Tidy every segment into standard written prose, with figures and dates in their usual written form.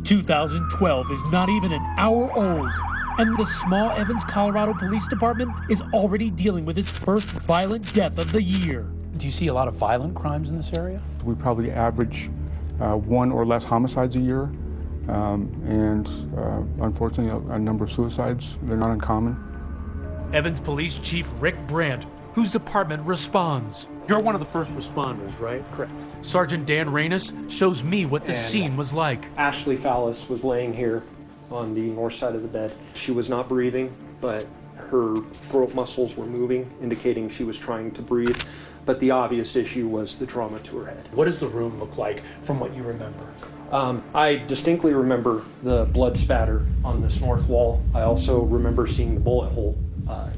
2012 is not even an hour old, and the small Evans, Colorado Police Department is already dealing with its first violent death of the year. Do you see a lot of violent crimes in this area? We probably average one or less homicides a year, and unfortunately a number of suicides. They're not uncommon. Evans Police Chief Rick Brandt, whose department responds. You're one of the first responders, right? Correct. Sergeant Dan Rainis shows me what the scene was like. Ashley Fallis was laying here on the north side of the bed. She was not breathing, but her throat muscles were moving, indicating she was trying to breathe. But the obvious issue was the trauma to her head. What does the room look like from what you remember? I distinctly remember the blood spatter on this north wall. I also remember seeing the bullet hole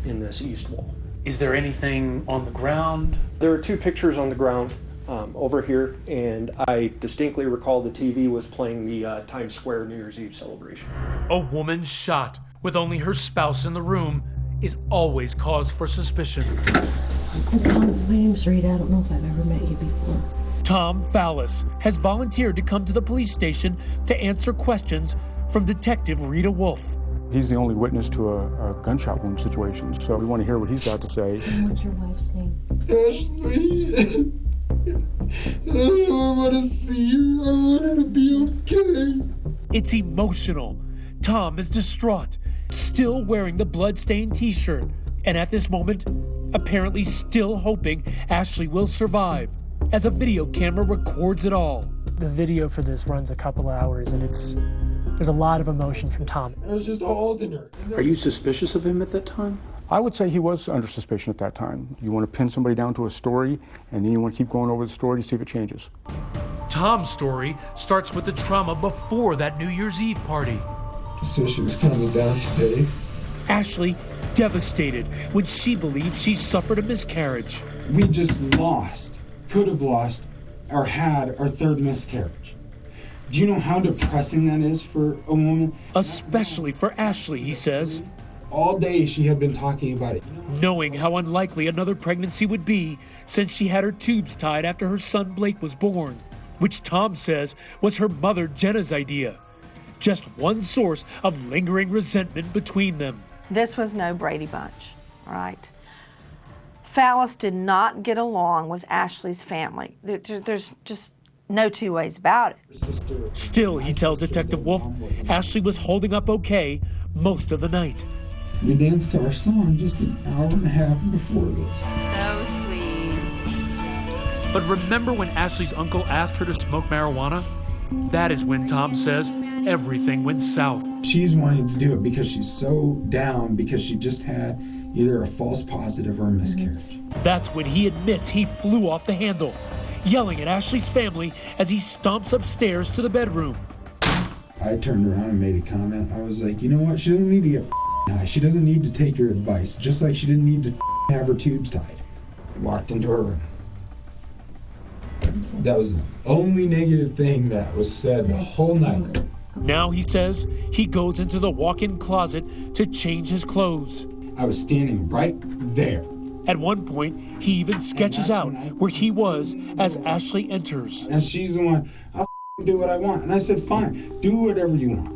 in this east wall. Is there anything on the ground? There are two pictures on the ground over here, and I distinctly recall the TV was playing the Times Square New Year's Eve celebration. A woman shot with only her spouse in the room is always cause for suspicion. My name's Rita. I don't know if I've ever met you before. Tom Fallis has volunteered to come to the police station to answer questions from Detective Rita Wolfe. He's the only witness to a gunshot wound situation, so we want to hear what he's got to say. And what's your wife's name? Ashley. I want to see her. I want her to be okay. It's emotional. Tom is distraught, still wearing the blood-stained t-shirt, and at this moment, apparently still hoping Ashley will survive, as a video camera records it all. The video for this runs a couple hours, and there's a lot of emotion from Tom. I was just holding her. Are you suspicious of him at that time? I would say he was under suspicion at that time. You want to pin somebody down to a story, and then you want to keep going over the story to see if it changes. Tom's story starts with the trauma before that New Year's Eve party. So she was coming down today. Ashley devastated when she believes she suffered a miscarriage. We just could have lost, or had our third miscarriage. Do you know how depressing that is for a woman? Especially for Ashley, he says. All day she had been talking about it. Knowing how unlikely another pregnancy would be since she had her tubes tied after her son Blake was born, which Tom says was her mother Jenna's idea. Just one source of lingering resentment between them. This was no Brady Bunch, all right? Fallis did not get along with Ashley's family. There's just no two ways about it. Still, he tells Detective Wolfe, Ashley was holding up okay most of the night. We danced to our song just an hour and a half before this. So sweet. But remember when Ashley's uncle asked her to smoke marijuana? That is when Tom says everything went south. She's wanting to do it because she's so down because she just had either a false positive or a miscarriage. That's when he admits he flew off the handle, yelling at Ashley's family as he stomps upstairs to the bedroom. I turned around and made a comment. I was like, you know what? She doesn't need to get high. She doesn't need to take your advice, just like she didn't need to have her tubes tied. I walked into her room. That was the only negative thing that was said the whole night. Now he says he goes into the walk-in closet to change his clothes. I was standing right there. At one point, he even sketches out where he was as Ashley enters. And she's the one, I'll do what I want. And I said, fine, do whatever you want.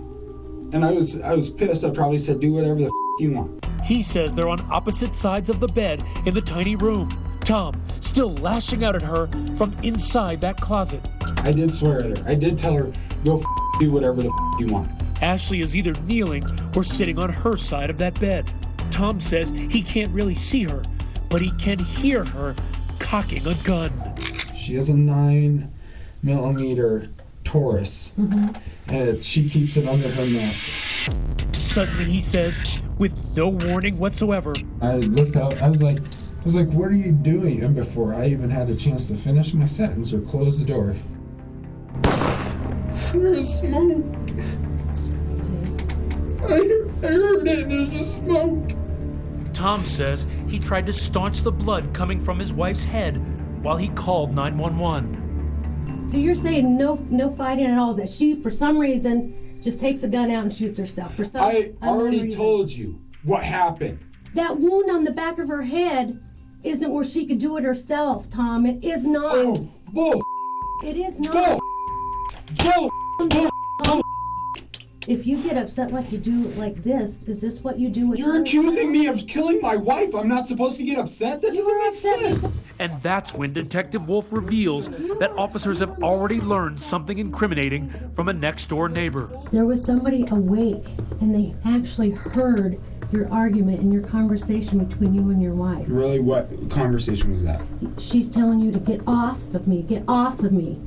And I was pissed. I probably said, do whatever the you want. He says they're on opposite sides of the bed in the tiny room. Tom still lashing out at her from inside that closet. I did swear at her. I did tell her, go do whatever the you want. Ashley is either kneeling or sitting on her side of that bed. Tom says he can't really see her, but he can hear her cocking a gun. She has a 9mm Taurus, and she keeps it under her mattress. Suddenly, he says, with no warning whatsoever. I looked out. I was like, what are you doing? And before I even had a chance to finish my sentence or close the door, there's smoke. I heard it, and there's just smoke. Tom says he tried to staunch the blood coming from his wife's head while he called 911. So you're saying no fighting at all, that she, for some reason, just takes a gun out and shoots herself? For some I already reason. told you what happened. That wound on the back of her head isn't where she could do it herself, Tom. It is not. Oh, bull. It is not. Bull. If you get upset like you do like this, is this what you do with You're her? accusing me of killing my wife. I'm not supposed to get upset? That doesn't make sense. And that's when Detective Wolfe reveals that officers have already learned something incriminating from a next-door neighbor. There was somebody awake, and they actually heard your argument and your conversation between you and your wife. Really, what conversation was that? She's telling you to get off of me, get off of me.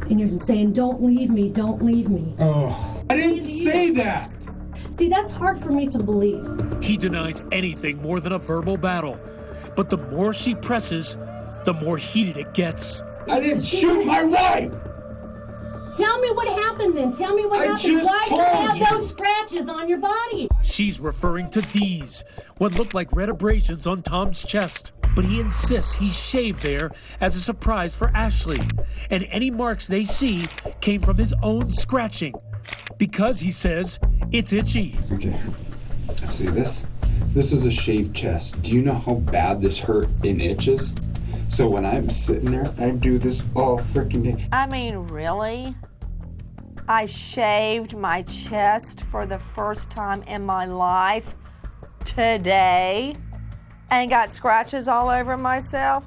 And you're saying, don't leave me, don't leave me. Oh, I didn't say that. See, that's hard for me to believe. He denies anything more than a verbal battle. But the more she presses, the more heated it gets. I didn't shoot my wife. Tell me what happened then. Tell me what I happened. just Why do you told have you. those scratches on your body? She's referring to these, what looked like red abrasions on Tom's chest. But he insists he shaved there as a surprise for Ashley. And any marks they see came from his own scratching. Because, he says, it's itchy. Okay, see this? This is a shaved chest. Do you know how bad this hurt and itches? So when I'm sitting there, I do this all freaking day. I mean, really? I shaved my chest for the first time in my life today and got scratches all over myself?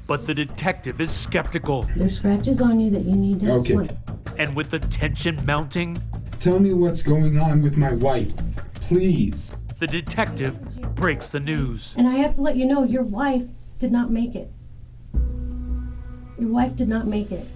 But the detective is skeptical. There's scratches on you that you need to explain. And with the tension mounting, Tell me what's going on with my wife, please. the detective breaks the news. And I have to let you know, your wife did not make it. Your wife did not make it.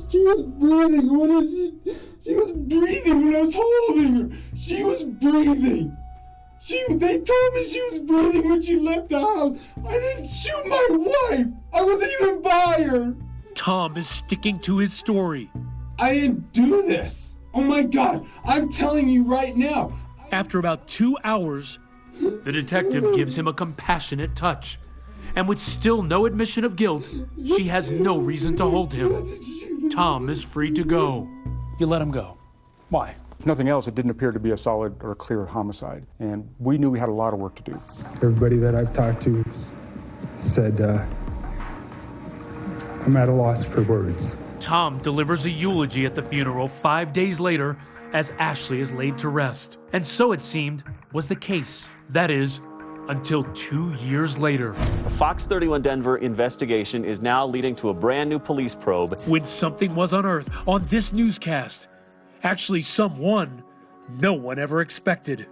She was breathing when she was breathing when I was holding her. She was breathing. They told me she was breathing when she left the house. I didn't shoot my wife. I wasn't even by her. Tom is sticking to his story. I didn't do this. Oh my God, I'm telling you right now. After about 2 hours, the detective gives him a compassionate touch. And with still no admission of guilt, she has no reason to hold him. Tom is free to go. You let him go. Why? If nothing else, it didn't appear to be a solid or clear homicide. And we knew we had a lot of work to do. Everybody that I've talked to said, I'm at a loss for words. Tom delivers a eulogy at the funeral 5 days later as Ashley is laid to rest. And so it seemed was the case. That is, until 2 years later. A Fox 31 Denver investigation is now leading to a brand new police probe. When something was unearthed on this newscast. Actually, someone no one ever expected.